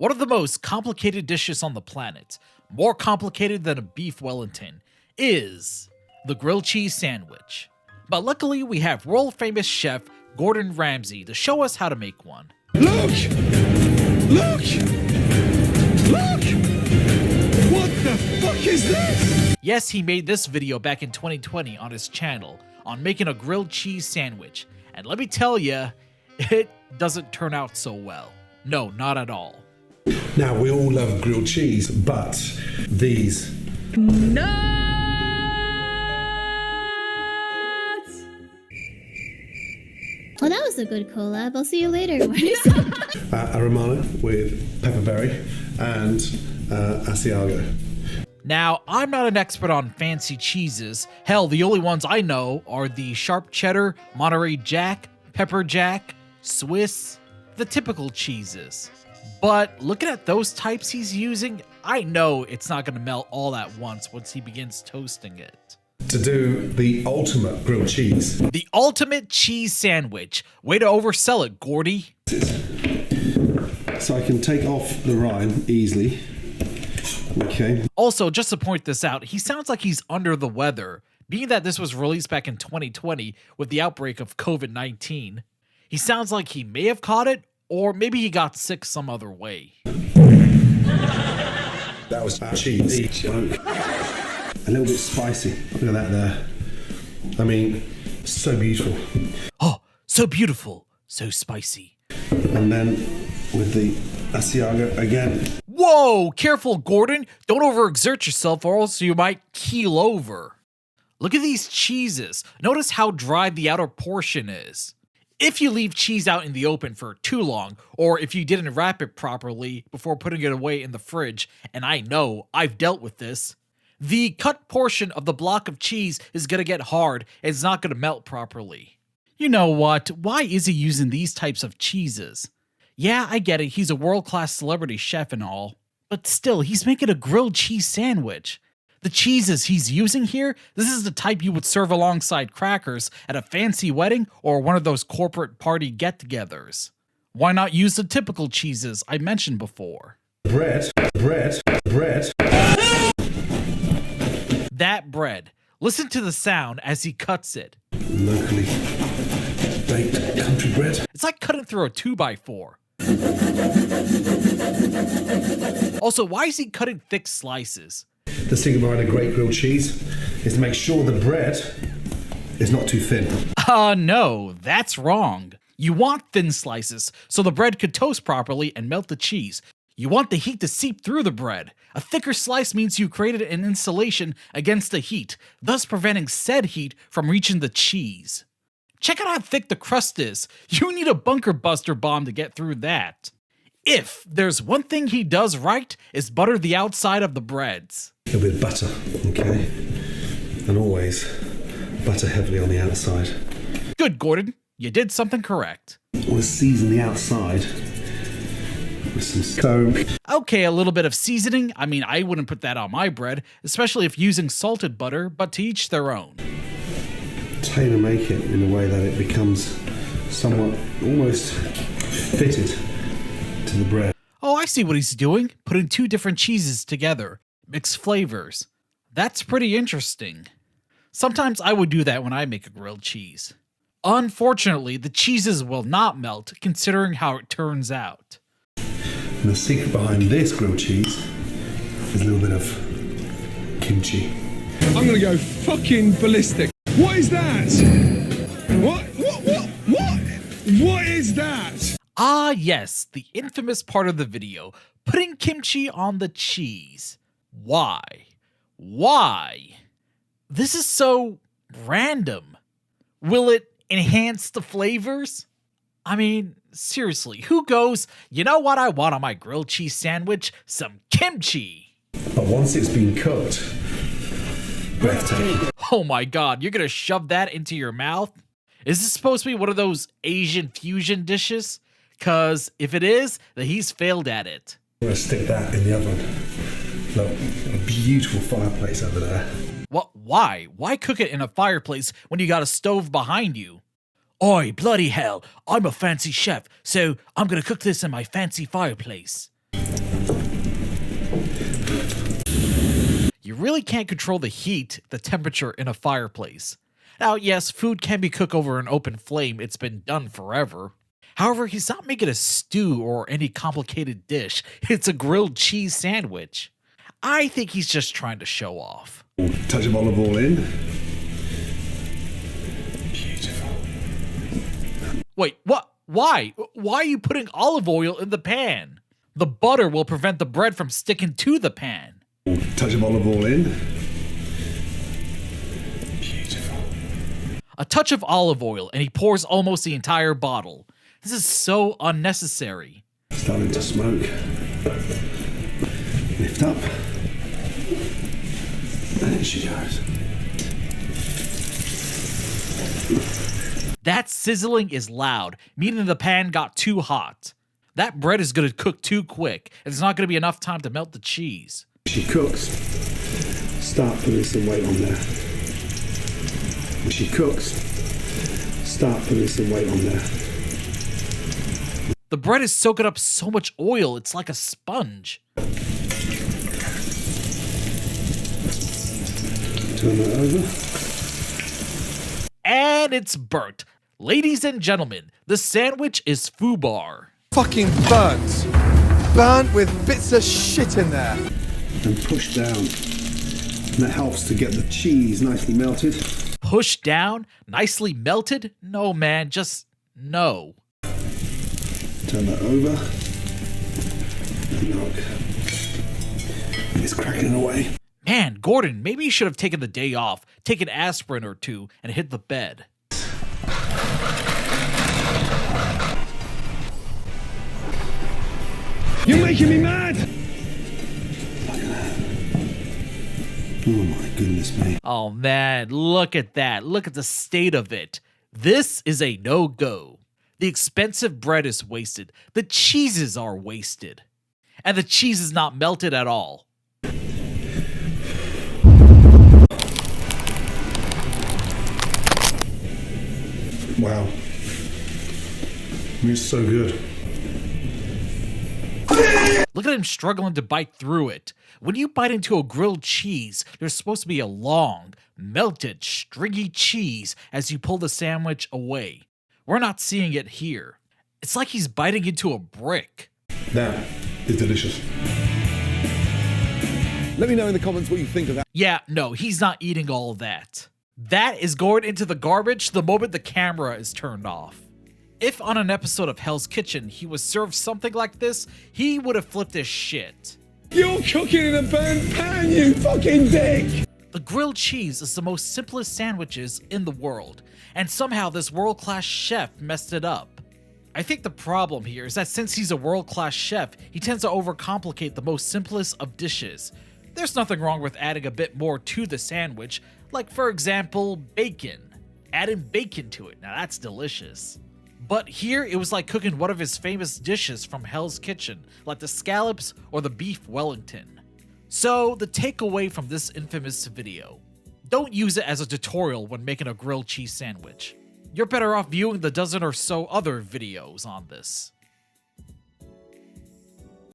One of the most complicated dishes on the planet, more complicated than a beef Wellington, is the grilled cheese sandwich. But luckily we have world famous chef Gorden Ramsey to show us how to make one. Look! Look! Look! What the fuck is this? Yes, he made this video back in 2020 on his channel on making a grilled cheese sandwich. And let me tell you, it doesn't turn out so well. No, not at all. Now, we all love grilled cheese, but these... Nuts! Well, that was a good collab. I'll see you later. a Romano with pepperberry and Asiago. Now, I'm not an expert on fancy cheeses. Hell, the only ones I know are the sharp cheddar, Monterey Jack, pepper jack, Swiss, the typical cheeses. But looking at those types he's using, I know it's not going to melt all at once he begins toasting it. To do the ultimate grilled cheese. The ultimate cheese sandwich. Way to oversell it, Gordy. So I can take off the rind easily. Okay. Also, just to point this out, he sounds like he's under the weather, being that this was released back in 2020 with the outbreak of COVID-19. He sounds like he may have caught it, or maybe he got sick some other way. That was cheese. A little bit spicy. Look at that there. I mean, so beautiful. Oh, so beautiful, so spicy. And then with the Asiago again. Whoa, careful, Gordon. Don't overexert yourself or else you might keel over. Look at these cheeses. Notice how dry the outer portion is. If you leave cheese out in the open for too long, or if you didn't wrap it properly before putting it away in the fridge, and I know, I've dealt with this, the cut portion of the block of cheese is going to get hard and it's not going to melt properly. You know what? Why is he using these types of cheeses? Yeah, I get it, he's a world-class celebrity chef and all, but still, he's making a grilled cheese sandwich. The cheeses he's using here, this is the type you would serve alongside crackers at a fancy wedding or one of those corporate party get-togethers. Why not use the typical cheeses I mentioned before? Bread. That bread. Listen to the sound as he cuts it. Locally baked country bread. It's like cutting through a 2x4. Also, why is he cutting thick slices? The secret behind a great grilled cheese is to make sure the bread is not too thin. No, that's wrong. You want thin slices so the bread could toast properly and melt the cheese. You want the heat to seep through the bread. A thicker slice means you created an insulation against the heat, thus preventing said heat from reaching the cheese. Check out how thick the crust is. You need a bunker buster bomb to get through that. If there's one thing he does right, is butter the outside of the breads. A little bit of butter, okay? And always butter heavily on the outside. Good, Gordon. You did something correct. I want to season the outside with some stone. Okay, a little bit of seasoning. I mean, I wouldn't put that on my bread, especially if using salted butter, but to each their own. Tailor make it in a way that it becomes somewhat almost fitted to the bread. Oh, I see what he's doing. Putting two different cheeses together. Mix flavors. That's pretty interesting. Sometimes I would do that when I make a grilled cheese. Unfortunately, the cheeses will not melt considering how it turns out. And the secret behind this grilled cheese is a little bit of kimchi. I'm gonna go fucking ballistic. What is that? What is that? Ah yes, the infamous part of the video, putting kimchi on the cheese. Why? Why? This is so random. Will it enhance the flavors? I mean, seriously, who goes, you know what I want on my grilled cheese sandwich? Some kimchi. But once it's been cooked, breathtaking. Oh my god, you're gonna shove that into your mouth? Is this supposed to be one of those Asian fusion dishes? Cause if it is, then he's failed at it. I'm gonna stick that in the oven. Look, a beautiful fireplace over there. What? Why? Why cook it in a fireplace when you got a stove behind you? Oi, bloody hell, I'm a fancy chef, so I'm gonna cook this in my fancy fireplace. You really can't control the heat, the temperature in a fireplace. Now, yes, food can be cooked over an open flame. It's been done forever. However, he's not making a stew or any complicated dish. It's a grilled cheese sandwich. I think he's just trying to show off. Touch of olive oil in. Beautiful. Wait, what? Why? Why are you putting olive oil in the pan? The butter will prevent the bread from sticking to the pan. Touch of olive oil in. Beautiful. A touch of olive oil, and he pours almost the entire bottle. This is so unnecessary. Starting to smoke. Lift up. And in she goes. That sizzling is loud, meaning the pan got too hot. That bread is going to cook too quick, and there's not going to be enough time to melt the cheese. She cooks. Start putting some weight on there. When she cooks, start putting some weight on there. The bread is soaking up so much oil, it's like a sponge. Turn that over. And it's burnt. Ladies and gentlemen, the sandwich is foobar. Fucking burnt. Burnt with bits of shit in there. And push down. And that helps to get the cheese nicely melted. Push down? Nicely melted? No, man, just no. Turn that over. And look. It's cracking away. Man, Gordon, maybe you should have taken the day off, taken aspirin or two, and hit the bed. You're making me mad! Oh my goodness me. Oh man, look at that. Look at the state of it. This is a no-go. The expensive bread is wasted. The cheeses are wasted. And the cheese is not melted at all. Wow. It's so good. Look at him struggling to bite through it. When you bite into a grilled cheese, there's supposed to be a long, melted, stringy cheese as you pull the sandwich away. We're not seeing it here. It's like he's biting into a brick. That is delicious. Let me know in the comments what you think of that. Yeah, no, he's not eating all of that. That is going into the garbage the moment the camera is turned off. If on an episode of Hell's Kitchen he was served something like this, he would have flipped his shit. You're cooking in a burnt pan, you fucking dick! The grilled cheese is the most simplest sandwiches in the world, and somehow this world-class chef messed it up. I think the problem here is that since he's a world-class chef, he tends to overcomplicate the most simplest of dishes. There's nothing wrong with adding a bit more to the sandwich, like for example, bacon. Adding bacon to it, now that's delicious. But here, it was like cooking one of his famous dishes from Hell's Kitchen, like the scallops or the beef Wellington. So, the takeaway from this infamous video: don't use it as a tutorial when making a grilled cheese sandwich. You're better off viewing the dozen or so other videos on this.